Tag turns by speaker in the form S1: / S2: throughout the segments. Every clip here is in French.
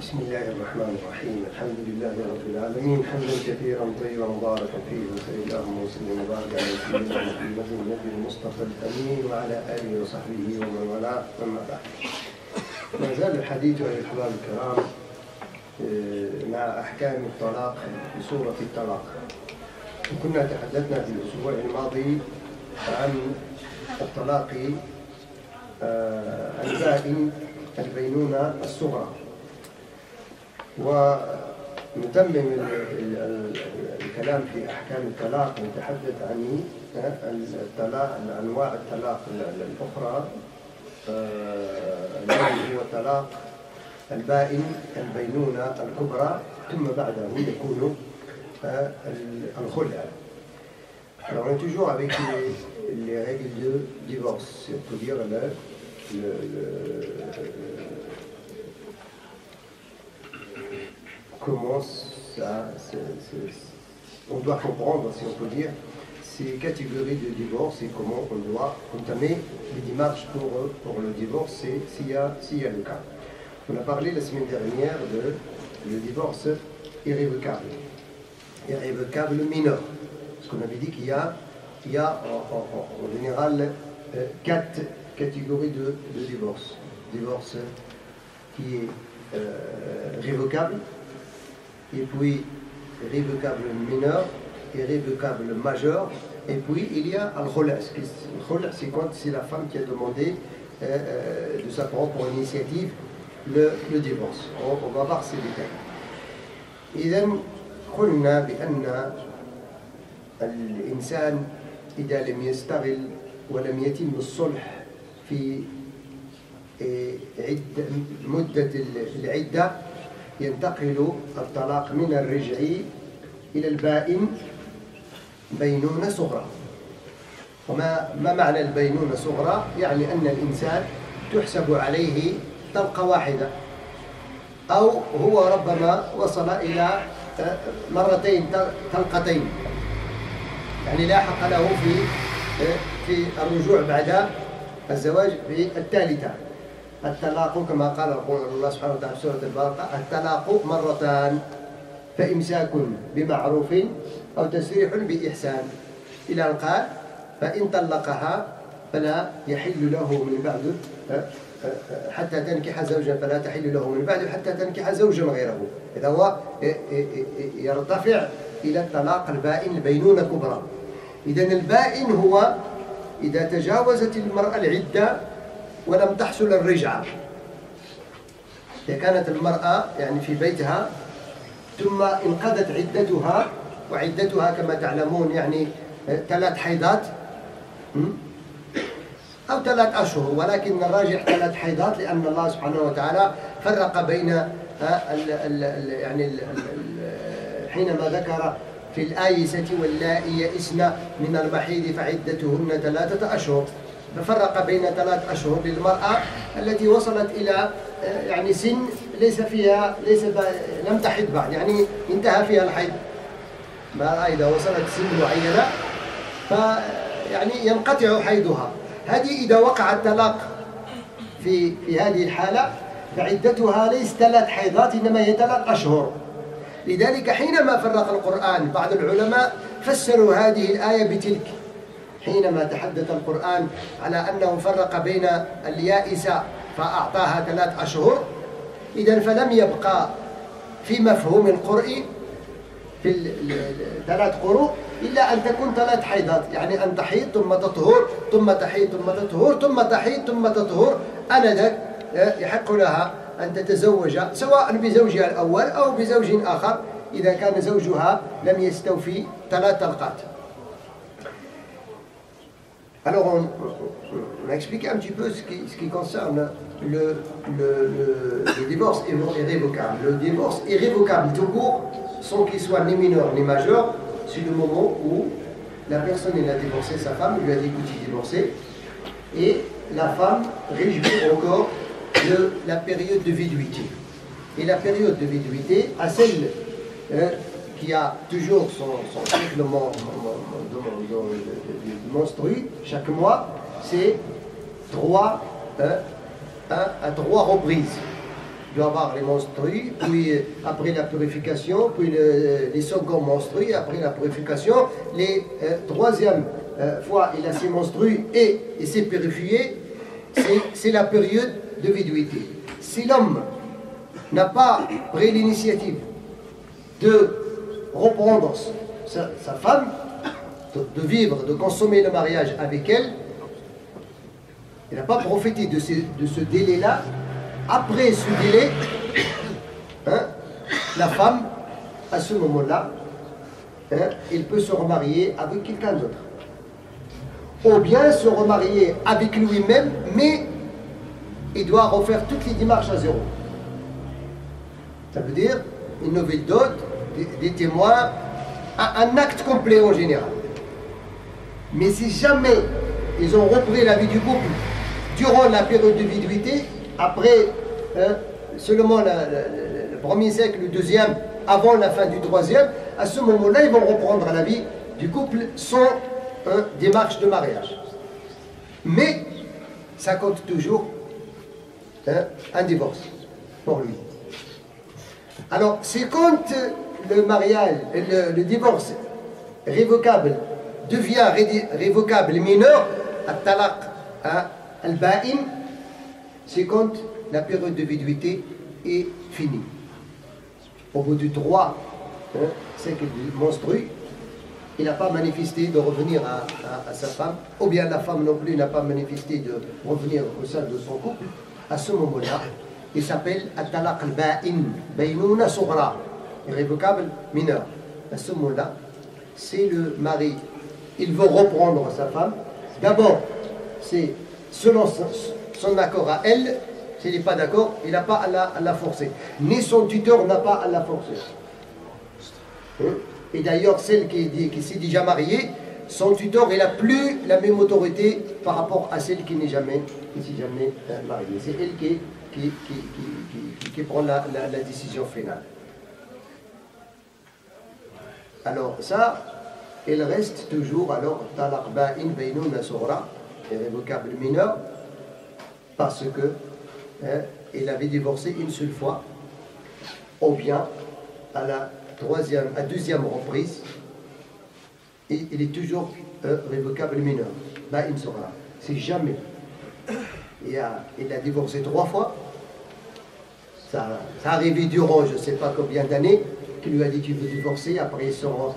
S1: بسم الله الرحمن الرحيم. الحمد لله رب العالمين، حمدا كثيرا طيبا مباركا فيه، وصلى اللهم وسلم وبارك على سيدنا محمد النبي المصطفى الامين وعلى اله وصحبه ومن والاه، اما بعد. ما زال الحديث عن الاحباب الكرام مع احكام الطلاق في سوره الطلاق. وكنا تحدثنا في الاسبوع الماضي عن الطلاق البائن البينونة الصغرى، ونتمم الكلام في أحكام الطلاق ونتحدث عن أنواع الطلاق الأخرى الذي هو الطلاق البائن البينونة الكبرى، ثم بعده يكون الخلع. Alors on est toujours avec les règles de divorce, c'est-à-dire comment ça, on doit comprendre, si on peut dire, ces catégories de divorce et comment on doit entamer les démarches pour le divorce s'il y a le cas. On a parlé la semaine dernière de le divorce irrévocable mineur. Parce qu'on avait dit qu'il y a en général 4 catégories de divorce. Divorce qui est révocable, et puis révocable mineur, et révocable majeur, et puis il y a al-khula'. Al-khula', c'est quand c'est la femme qui a demandé de sa propre initiative le divorce. On va voir ces détails. إذن قلنا بأن الإنسان إذا لم يستغل ولم يتم الصلح في مدة العدة ينتقل الطلاق من الرجعي إلى البائن بينونة صغرى. وما معنى البينونة صغرى؟ يعني أن الإنسان تحسب عليه طلقة واحدة، أو هو ربما وصل إلى مرتين طلقتين، يعني لا حق له في الرجوع بعد الزواج في الثالثة. الطلاق كما قال الله سبحانه وتعالى في سورة البقرة: الطلاق مرتان فإمساك بمعروف أو تسريح بإحسان، إلى أن قال: فإن طلقها فلا يحل له من بعد حتى تنكح زوجا، فلا تحل له من بعد حتى تنكح زوجا غيره. إذا هو يرتفع إلى الطلاق البائن البينونة كبرى. إذن البائن هو إذا تجاوزت المرأة العدة ولم تحصل الرجعة. إذا كانت المرأة يعني في بيتها ثم انقضت عدتها، وعدتها كما تعلمون يعني 3 حيضات أو 3 أشهر، ولكن الراجح 3 حيضات، لأن الله سبحانه وتعالى فرق بين يعني حينما ذكر في الآيسة واللائي يئسن من المحيض فعدتهن 3 أشهر، ففرق بين 3 أشهر للمرأة التي وصلت إلى يعني سن لم تحض بعد، يعني انتهى فيها الحيض. ما إذا وصلت سن معينة يعني ينقطع حيضها. هذه إذا وقع الطلاق في هذه الحالة فعدتها ليس 3 حيضات، إنما هي 3 أشهر. لذلك حينما فرق القرآن بعض العلماء فسروا هذه الآية بتلك، حينما تحدث القرآن على أنه فرق بين اليائسة فأعطاها 3 أشهر، إذن فلم يبقى في مفهوم القرء في 3 قروء إلا أن تكون 3 حيضات، يعني أن تحيض ثم تطهر ثم تحيض ثم تطهر ثم تحيض ثم تطهر. آنذاك يحق لها أن تتزوج سواء بزوجها الأول أو بزوج آخر إذا كان زوجها لم يستوفي 3 طلقات. Alors on a expliqué un petit peu ce qui concerne le divorce irrévocable. Le divorce irrévocable tout court, sans qu'il soit ni mineur ni majeur, c'est le moment où la personne elle a divorcé sa femme, lui a dit écoute, tu es divorcé, et la femme réjouit encore de la période de viduité. Et la période de viduité, à celle qui a toujours son cycle menstrué chaque mois, c'est 3 à 3 reprises. doit avoir les menstrues, puis après la purification, puis les seconds menstrues, après la purification, les troisième fois il a ses menstrues et il s'est purifié, c'est la période de viduité. Si l'homme n'a pas pris l'initiative de reprendre sa femme, de vivre, de consommer le mariage avec elle, il n'a pas profité de ce délai-là. Après ce délai, hein, la femme, à ce moment-là, hein, elle peut se remarier avec quelqu'un d'autre. Ou bien se remarier avec lui-même, mais il doit refaire toutes les démarches à zéro. Ça veut dire une nouvelle dot, des témoins, un acte complet en général. Mais si jamais ils ont repris la vie du couple durant la période de viduité, après seulement le premier siècle, le deuxième, avant la fin du troisième, à ce moment-là, ils vont reprendre la vie du couple sans démarche de mariage. Mais ça compte toujours un divorce pour lui. Alors, c'est quand le mariage, le divorce révocable devient révocable mineur, al-talaq al-ba'in, c'est quand la période de viduité est finie. Au bout du 3 siècles menstrues, il n'a pas manifesté de revenir à sa femme, ou bien la femme non plus n'a pas manifesté de revenir au sein de son couple. À ce moment-là, il s'appelle al-talaq al-ba'in, baynouna sughra, irrévocable mineur. À ce moment-là, c'est le mari, il veut reprendre sa femme. D'abord, c'est selon son accord à elle. S'il n'est pas d'accord, il n'a pas à la forcer. Ni son tuteur n'a pas à la forcer. Et d'ailleurs, celle qui s'est déjà mariée, son tuteur, il n'a plus la même autorité par rapport à celle qui s'est jamais mariée. C'est elle qui prend la décision finale. Alors ça, il reste toujours alors talaq ba'in baynouna sughra, irrévocable mineur, parce que il avait divorcé une seule fois, ou bien à la deuxième reprise, et il est toujours révocable mineur. Ba'in sughra. C'est jamais. Il a divorcé 3 fois. Ça arrivé durant je ne sais pas combien d'années, qui lui a dit qu'il veut divorcer. Après ils sont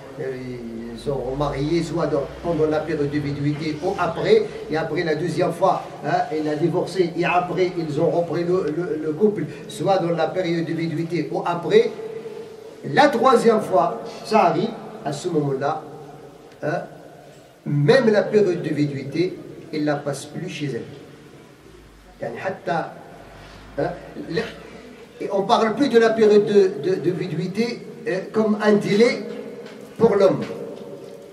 S1: mariés, soit pendant la période de viduité ou après. Et après la deuxième fois, il a divorcé. Et après, ils ont repris le couple, soit dans la période de viduité ou après. La troisième fois, ça arrive, à ce moment-là, même la période de viduité, il ne la passe plus chez elle. Et on ne parle plus de la période de viduité comme un délai pour l'homme.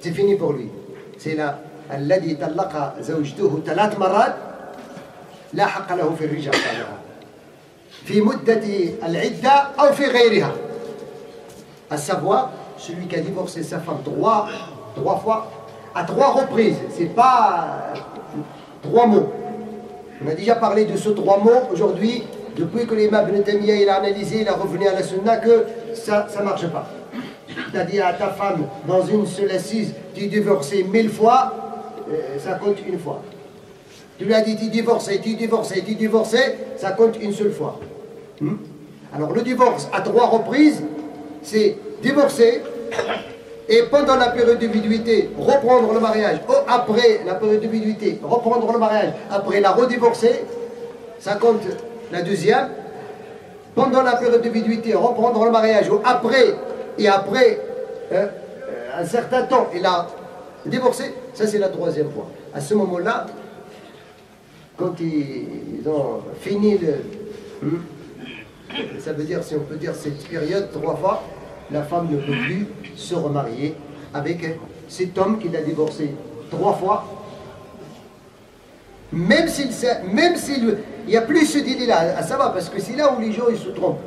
S1: C'est fini pour lui. C'est là, الذي طلق زوجته 3 مرات لا حق له في الرجعة في مدة العدة أو في غيرها. À savoir, celui qui a divorcé sa femme 3 fois, à 3 reprises. C'est pas 3 mots. On a déjà parlé de ce 3 mots aujourd'hui. Depuis que l'imam Ibn Taymiyyah il a analysé, il a revenu à la sunna que ça ne marche pas. C'est-à-dire à ta femme, dans une seule assise, tu es divorcé 1000 fois, ça compte une fois. Tu lui as dit tu es divorcé, ça compte une seule fois. Alors le divorce à 3 reprises, c'est divorcer, et pendant la période de viduité, reprendre le mariage, ou après la période de viduité, reprendre le mariage, après la redivorcer, ça compte la deuxième. Pendant la période de viduité, reprendre le mariage, ou après, et après un certain temps, il a divorcé, ça c'est la 3e fois. À ce moment-là, quand ils ont fini ça veut dire, si on peut dire cette période 3 fois, la femme ne peut plus se remarier avec cet homme qui l'a divorcé 3 fois, même s'il n'y a plus ce délai-là, ça va, parce que c'est là où les gens ils se trompent.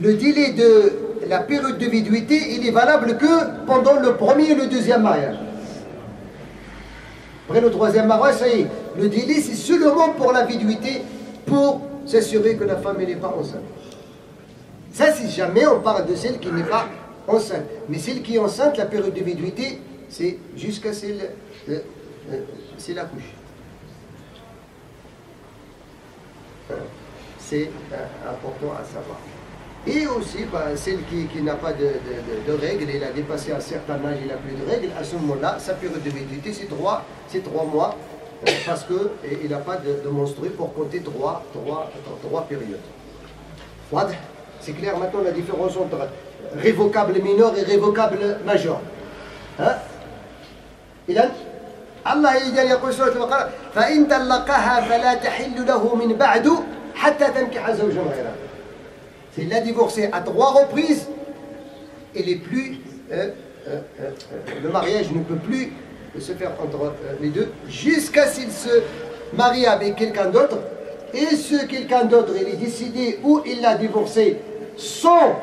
S1: Le délai de la période de viduité, il est valable que pendant le premier et le deuxième mariage. Après le 3e mariage, ça y est, le délai c'est seulement pour la viduité, pour s'assurer que la femme n'est pas enceinte. Ça, si jamais on parle de celle qui n'est pas enceinte. Mais celle qui est enceinte, la période de viduité, c'est jusqu'à celle la couche. C'est important à savoir. Et aussi, celle qui n'a pas de règles, elle a dépassé un certain âge, il n'a plus de règles, à ce moment-là, sa période de viduité, c'est 3 mois, parce qu'il n'a pas de menstrues pour compter 3 périodes. Voilà. C'est clair maintenant la différence entre révocable mineur et révocable majeur. Hein? إذن الله يقول سورة البقرة فإن طلقها فلا تحل له من بعد حتى تنكح زوجا غيره. S'il l'a divorcé à 3 reprises, il est plus, le mariage ne peut plus se faire entre les deux jusqu'à s'il se marie avec quelqu'un d'autre. Et ce quelqu'un d'autre, il est décidé ou il l'a divorcé sans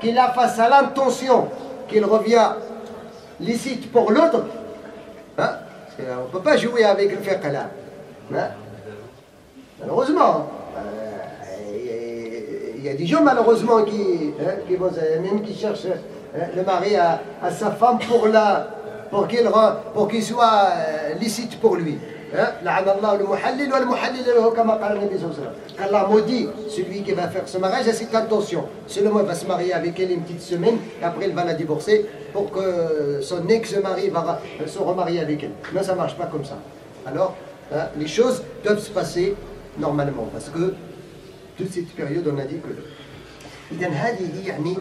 S1: qu'il a face à l'intention qu'il revient licite pour l'autre. Hein? On ne peut pas jouer avec le fiqh là. Hein? Malheureusement. Il y a des gens malheureusement qui cherchent le mari à sa femme pour qu'il soit licite pour lui. Allah maudit celui qui va faire ce mariage à cette intention. Seulement il va se marier avec elle une petite semaine et après il va la divorcer pour que son ex-mari va se remarier avec elle. Non, ça ne marche pas comme ça. Alors, les choses doivent se passer normalement parce que toute cette période on a dit que إذن هذه يعني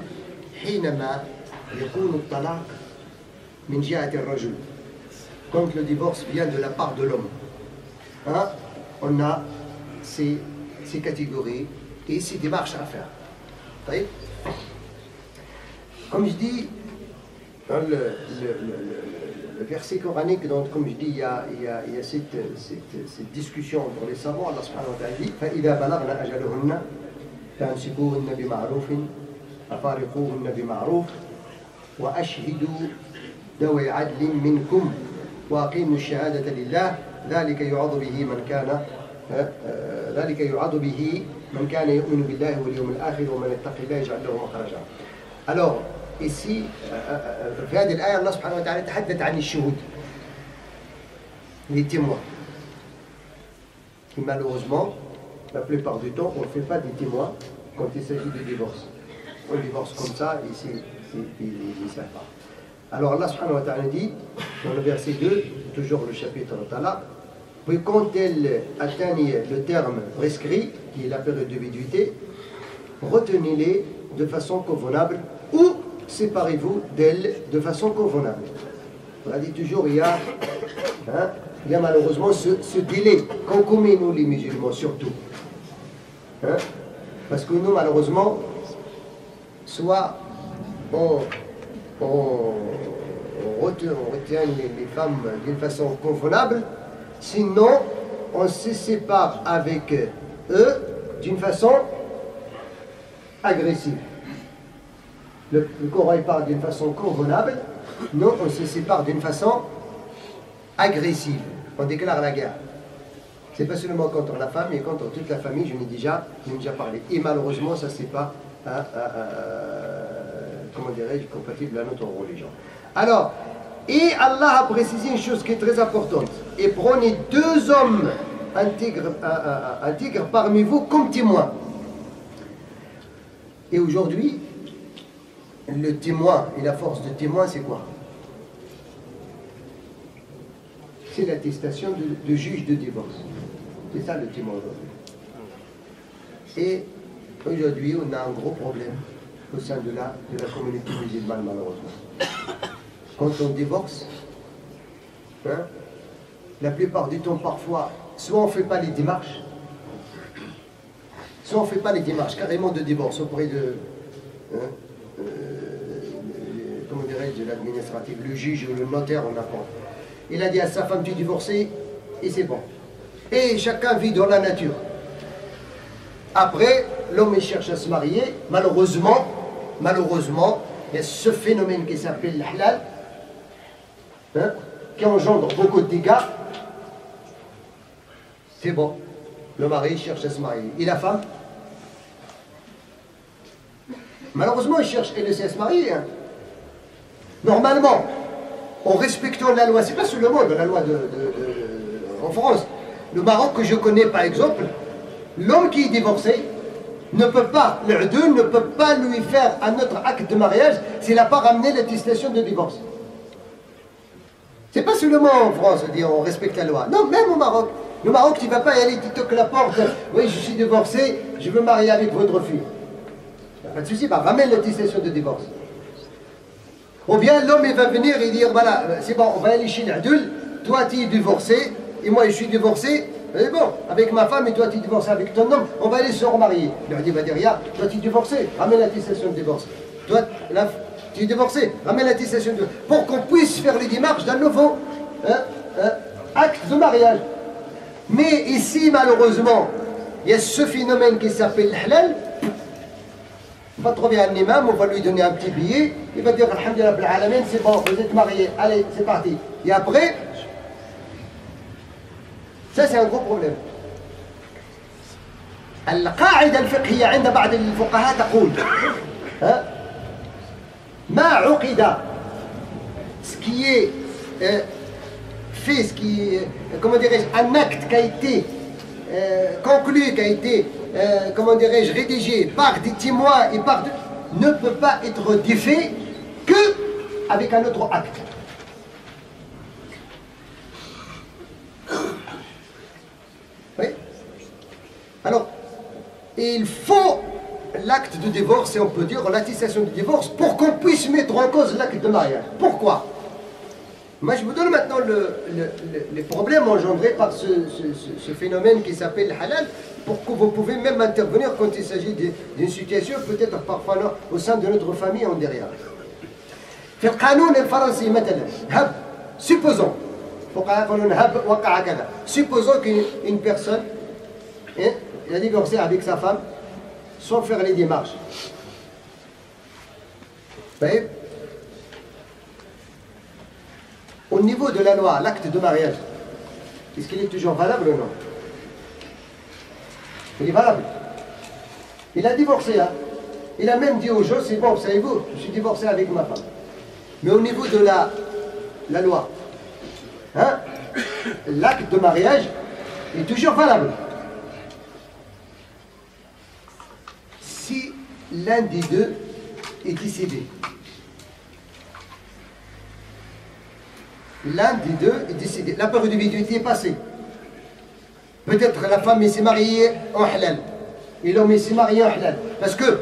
S1: حينما يكون الطلاق من جهة الرجل quand le divorce vient de la part de l'homme. Hein? On a ces catégories et ces démarches à faire. Oui? Comme je dis, dans le verset coranique, donc, comme je dis, il y a cette discussion entre les savants. Allah subhanahu wa ta'ala dit فَإِذَا بَلَغْنَا أَجَلُهُنَّ فَأَمْسِكُوهُنَّ بِمَعْرُوفٍ وَفَارِقُوهُنَّ بِمَعْرُوفٍ وَأَشْهِدُوا ذَوِي عَدْلٍ مِّنكُمْ وأقيموا الشهادة لله ذلك يعظ به من كان يؤمن بالله واليوم الآخر ومن يتق الله يجعل له مخرجا. Alors ici في هذه الآية الله سبحانه وتعالى تحدث عن الشهود, les témoins. Et malheureusement, la plupart du temps, on ne fait pas des témoins quand il s'agit de divorce. On divorce comme ça, ici, ils ne savent pas. Alors Allah subhanahu wa ta'ala dit, dans le verset 2, toujours le chapitre Talaq, puis quand elles atteignent le terme prescrit, qui est la période de viduité, retenez-les de façon convenable ou séparez-vous d'elles de façon convenable. On a dit toujours, il y a malheureusement ce délai qu'on commet nous les musulmans surtout. Hein? Parce que nous malheureusement, soit on retient les femmes d'une façon convenable, sinon on se sépare avec eux d'une façon agressive. Le Coran parle d'une façon convenable, nous on se sépare d'une façon agressive. On déclare la guerre. C'est pas seulement contre la femme, mais contre toute la famille, j'en ai déjà parlé. Et malheureusement, ça c'est pas comment dirais-je, compatible à notre religion. Alors, et Allah a précisé une chose qui est très importante. Et prenez 2 hommes intègres parmi vous comme témoins. Et aujourd'hui, le témoin et la force de témoin, c'est quoi? C'est l'attestation de juge de divorce. C'est ça le témoin aujourd'hui. Et aujourd'hui, on a un gros problème au sein de la communauté musulmane, malheureusement. Quand on divorce, hein, la plupart du temps, parfois, soit on ne fait pas les démarches, soit on ne fait pas les démarches carrément de divorce auprès de, comment dirais-je, de l'administratif, le juge ou le notaire, on apprend. Il a dit à sa femme, tu es divorcé, et c'est bon. Et chacun vit dans la nature. Après, l'homme il cherche à se marier, malheureusement, il y a ce phénomène qui s'appelle l'halal, hein, qui engendre beaucoup de dégâts. C'est bon. Le mari cherche à se marier. Et la femme? Malheureusement, elle essaie de se marier. Hein. Normalement, en respectant la loi, c'est pas seulement la loi en France. Le Maroc que je connais par exemple, l'homme qui est divorcé ne peut pas, l'udul ne peut pas lui faire un autre acte de mariage s'il n'a pas ramené l'attestation de divorce. C'est pas seulement en France, on respecte la loi. Non, même au Maroc. Le Maroc, tu ne vas pas y aller, tu toques la porte. Oui, je suis divorcé, je veux marier avec votre fille. Pas de souci, bah, ramène l'attestation de divorce. Ou bien l'homme il va venir et dire voilà, c'est bon, on va aller chez l'udul, toi tu es divorcé, et moi je suis divorcé, c'est bon, avec ma femme et toi tu es divorcé avec ton homme, on va aller se remarier. L'udul va dire regarde, toi tu es divorcé, ramène l'attestation de divorce. Toi, là, tu es divorcé, ramène l'attestation de divorce. Pour qu'on puisse faire les démarches d'un nouveau acte de mariage. Mais ici, malheureusement, il y a ce phénomène qui s'appelle l'halal. On va trouver un imam, on va lui donner un petit billet, il va dire alhamdulillah bil alamin, c'est bon, vous êtes mariés, allez, c'est parti. Et après, ça c'est un gros problème. القاعدة الفقهية عند بعض الفقهاء تقول ما عقد ce qui est fait, ce qui est, comment dirais-je, un acte qui a été conclu, qui a été, comment dirais-je, rédigé par des témoins et par ne peut pas être défait que avec un autre acte. Oui. Alors, il faut l'acte de divorce, et on peut dire l'attestation de divorce, pour qu'on puisse mettre en cause l'acte de mariage. Pourquoi? Moi, je vous donne maintenant les problèmes engendrés par ce phénomène qui s'appelle halal, pour que vous pouvez même intervenir quand il s'agit d'une situation peut-être parfois au sein de notre famille en derrière. في القانون الفرنسي مثلا supposons supposons qu'une personne il a divorcé avec sa femme sans faire les démarches. Vous voyez? Au niveau de la loi, l'acte de mariage, est-ce qu'il est toujours valable ou non? Il est valable. Il a divorcé, hein. Il a même dit aux gens, c'est bon, savez-vous, je suis divorcé avec ma femme. Mais au niveau de la loi, hein, l'acte de mariage est toujours valable. Si l'un des deux est décédé. L'un des deux est décédé. La période de viduité est passée. Peut-être la femme s'est mariée en halal. Et l'homme s'est marié en halal. Parce que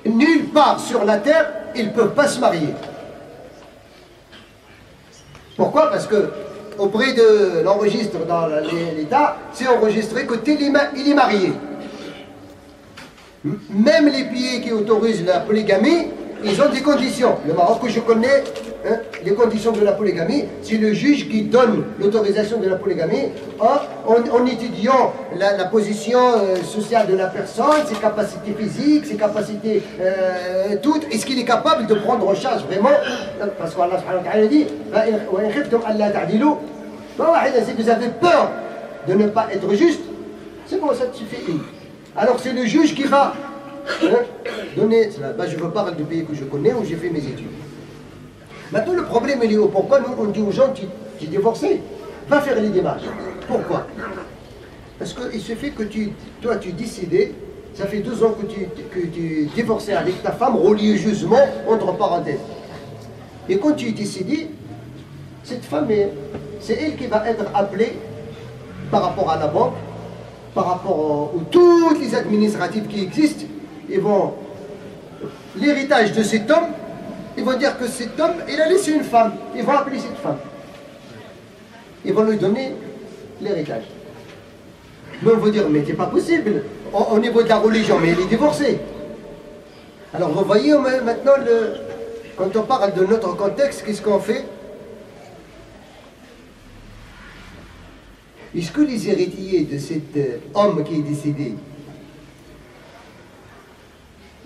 S1: nulle part sur la terre, ils ne peuvent pas se marier. Pourquoi? Parce que auprès de l'enregistre dans l'État, c'est enregistré que tel il est marié. Même les pays qui autorisent la polygamie, ils ont des conditions. Le Maroc que je connais, hein, les conditions de la polygamie, c'est le juge qui donne l'autorisation de la polygamie en étudiant la position sociale de la personne, ses capacités physiques, ses capacités toutes, est-ce qu'il est capable de prendre en charge vraiment, parce qu'Allah subhanahu wa ta'ala dit si vous avez peur de ne pas être juste, c'est bon, ça te suffit. Alors c'est le juge qui va donner cela. Ben, je veux parler du pays que je connais où j'ai fait mes études. Maintenant le problème il est où? Pourquoi nous on dit aux gens tu es divorcé, va faire les démarches. Pourquoi? Parce qu'il suffit que toi tu es décidé, ça fait 2 ans que tu es divorcé avec ta femme religieusement, entre parenthèses. Et quand tu es décidé, cette femme, c'est elle qui va être appelée par rapport à la banque, par rapport à toutes les administratifs qui existent. Ils vont, l'héritage de cet homme, ils vont dire que cet homme, il a laissé une femme. Ils vont appeler cette femme. Ils vont lui donner l'héritage. Mais on va dire, mais c'est pas possible. Au niveau de la religion, mais il est divorcé. Alors vous voyez maintenant, quand on parle de notre contexte, qu'est-ce qu'on fait? Est-ce que les héritiers de cet homme qui est décédé,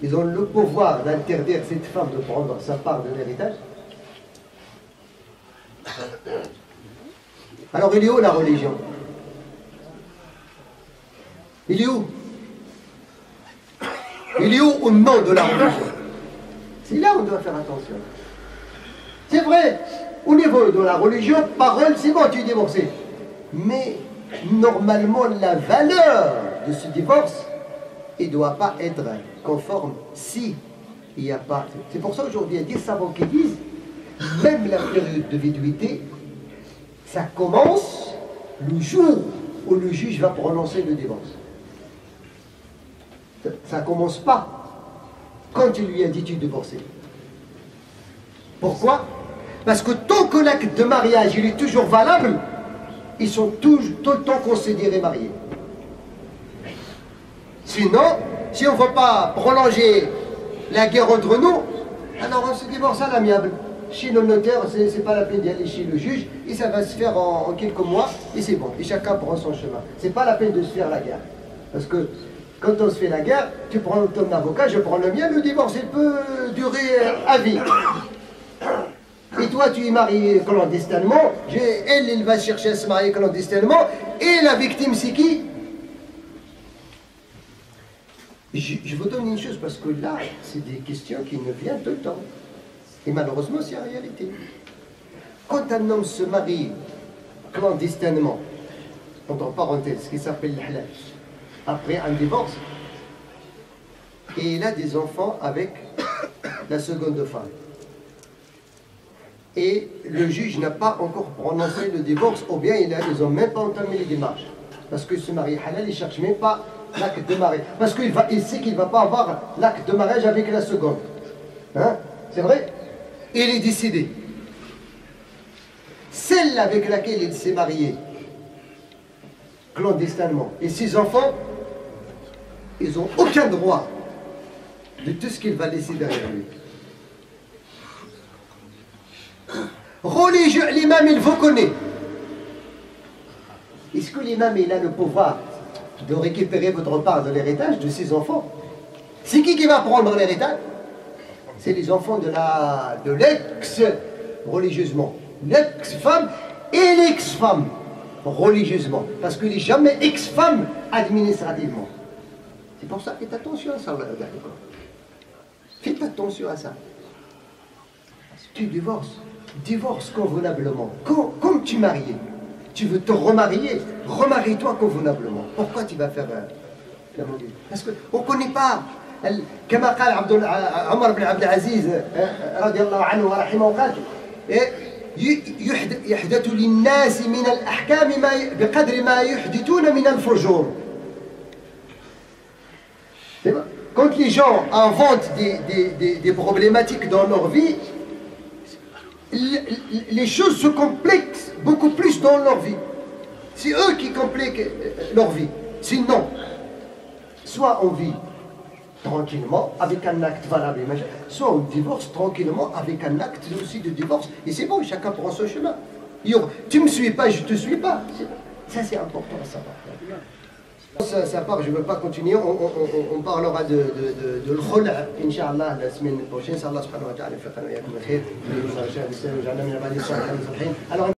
S1: ils ont le pouvoir d'interdire cette femme de prendre sa part de l'héritage? Alors il est où la religion? Il est où? Il est où au nom de la religion? C'est là où on doit faire attention. C'est vrai, au niveau de la religion, parole, c'est bon, tu es divorcé. Mais normalement, la valeur de ce divorce, il ne doit pas être conforme si il n'y a pas. C'est pour ça aujourd'hui, il y a des savants qui disent, même la période de viduité, ça commence le jour où le juge va prononcer le divorce. Ça ne commence pas quand il lui a dit tu es divorcé. Pourquoi? Parce que tant que l'acte de mariage il est toujours valable, ils sont tout le temps considérés mariés. Sinon, si on ne veut pas prolonger la guerre entre nous, alors on se divorce à l'amiable. Chez le notaire, ce n'est pas la peine d'y aller chez le juge, et ça va se faire en quelques mois, et c'est bon, et chacun prend son chemin. Ce n'est pas la peine de se faire la guerre. Parce que quand on se fait la guerre, tu prends ton avocat, je prends le mien, le divorce il peut durer à vie. Et toi, tu es marié clandestinement, elle va chercher à se marier clandestinement, et la victime, c'est qui? Je vous donne une chose, parce que là, c'est des questions qui me viennent tout le temps. Et malheureusement, c'est la réalité. Quand un homme se marie clandestinement, entre parenthèses, ce qui s'appelle l'halal, après un divorce, et il a des enfants avec la seconde femme. Et le juge n'a pas encore prononcé le divorce, ou bien ils n'ont même pas entamé les démarches. Parce que ce mari halal, il ne cherche même pas l'acte de mariage. Parce qu'il sait qu'il ne va pas avoir l'acte de mariage avec la seconde. Hein? C'est vrai? Et il est décidé. Celle avec laquelle il s'est marié, clandestinement, et ses enfants, ils n'ont aucun droit de tout ce qu'il va laisser derrière lui. Religieux, l'imam, il vous connaît. Est-ce que l'imam, il a le pouvoir de récupérer votre part de l'héritage de ses enfants? C'est qui va prendre l'héritage? C'est les enfants de l'ex, religieusement. L'ex-femme et l'ex-femme, religieusement. Parce qu'il n'est jamais ex-femme administrativement. C'est pour ça, faites attention à ça. Faites attention à ça. Tu divorce convenablement. Comme tu es marié, tu veux te remarier, remarie-toi convenablement. Pourquoi tu vas faire la maudite? Parce qu'on ne connaît pas. كما قال عمر بن عبد العزيز رضي الله عنه ورحمه قال يحدث للناس من الأحكام بقدر ما يحدثون من الفجور. Quand les gens inventent des problématiques dans leur vie, les choses se compliquent beaucoup plus dans leur vie. C'est eux qui compliquent leur vie. Sinon, soit on vit tranquillement avec un acte valable, soit on divorce tranquillement avec un acte aussi de divorce. Et c'est bon, chacun prend son chemin. Tu ne me suis pas, je ne te suis pas. Ça, c'est important à savoir. Ça part, je ne veux pas continuer. On parlera de l'khula, Inch'Allah, la semaine prochaine. Allah subhanahu wa ta'ala fait